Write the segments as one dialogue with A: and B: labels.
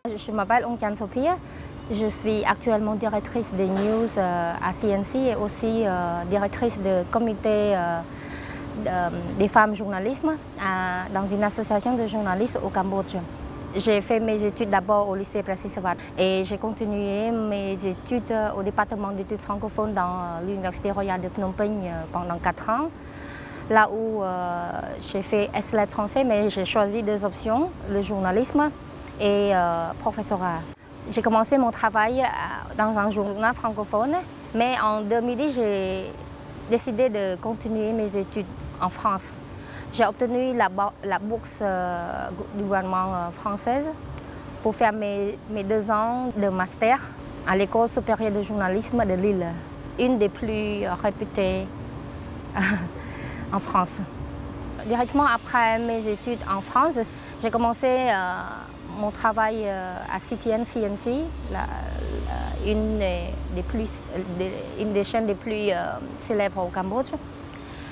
A: Je m'appelle Ong Chan Sophia. Je suis actuellement directrice des news à CNC et aussi directrice du comité des femmes journalistes dans une association de journalistes au Cambodge. J'ai fait mes études d'abord au lycée Prasit Savat et j'ai continué mes études au département d'études francophones dans l'Université royale de Phnom Penh pendant 4 ans. Là où j'ai fait S-Lettres français, mais j'ai choisi 2 options, le journalisme et professorat. J'ai commencé mon travail dans un journal francophone, mais en 2010, j'ai décidé de continuer mes études en France. J'ai obtenu la bourse du gouvernement française pour faire mes 2 ans de master à l'École supérieure de journalisme de Lille, une des plus réputées en France. Directement après mes études en France, j'ai commencé mon travail à CTN-CNC, une des chaînes les plus célèbres au Cambodge.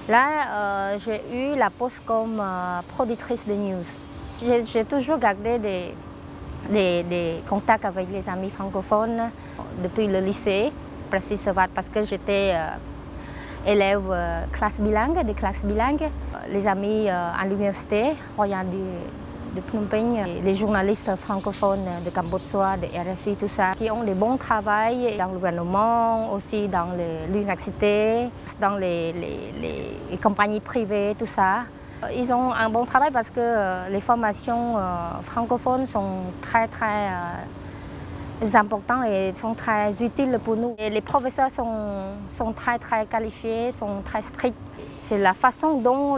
A: Là, j'ai eu la poste comme productrice de news. J'ai toujours gardé des contacts avec les amis francophones depuis le lycée, Prasit Savat, parce que j'étais élève classe bilingue, des classes bilingues. Les amis à l'université royale de Phnom Penh, les journalistes francophones de Cambodge, de RFI, tout ça, qui ont des bons travails dans le gouvernement, aussi dans l'université, dans les compagnies privées, tout ça. Ils ont un bon travail parce que les formations francophones sont très importantes et sont très utiles pour nous. Et les professeurs sont très qualifiés, sont très stricts. C'est la façon dont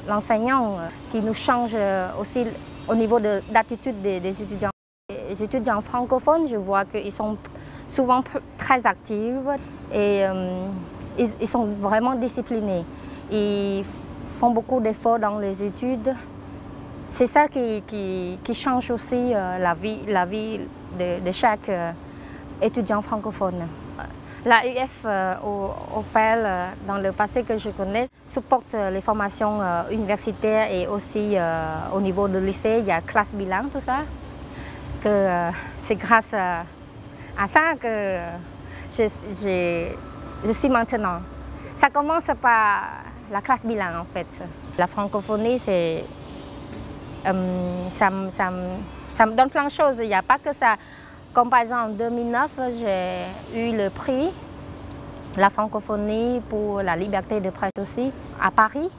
A: l'enseignant qui nous change aussi au niveau d'attitude des étudiants. Les étudiants francophones, je vois qu'ils sont souvent très actifs et ils sont vraiment disciplinés. Ils font beaucoup d'efforts dans les études. C'est ça qui change aussi la vie de chaque étudiant francophone. L'AUF au PEL, dans le passé que je connais, supporte les formations universitaires et aussi au niveau du lycée, il y a classe bilingue, tout ça. C'est grâce à ça que je suis maintenant. Ça commence par la classe bilingue en fait. La francophonie, ça me donne plein de choses. Il n'y a pas que ça. Comme par exemple en 2009, j'ai eu le prix La francophonie pour la liberté de presse aussi à Paris.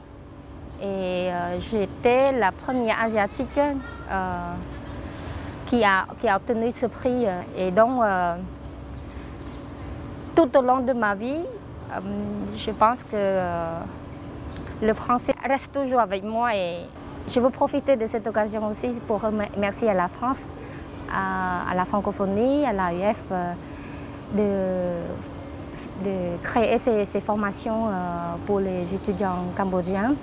A: Et j'étais la première asiatique qui a obtenu ce prix. Et donc, tout au long de ma vie, je pense que le français reste toujours avec moi. Et je veux profiter de cette occasion aussi pour remercier à la France, à la francophonie, à l'AUF, de créer ces formations pour les étudiants cambodgiens.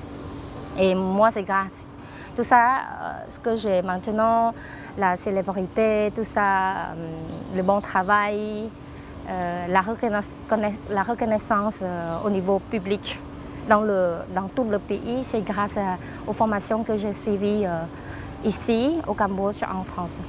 A: Et moi, c'est grâce à tout ça, ce que j'ai maintenant, la célébrité, tout ça, le bon travail, la reconnaissance au niveau public dans tout le pays, c'est grâce aux formations que j'ai suivies ici, au Cambodge, en France.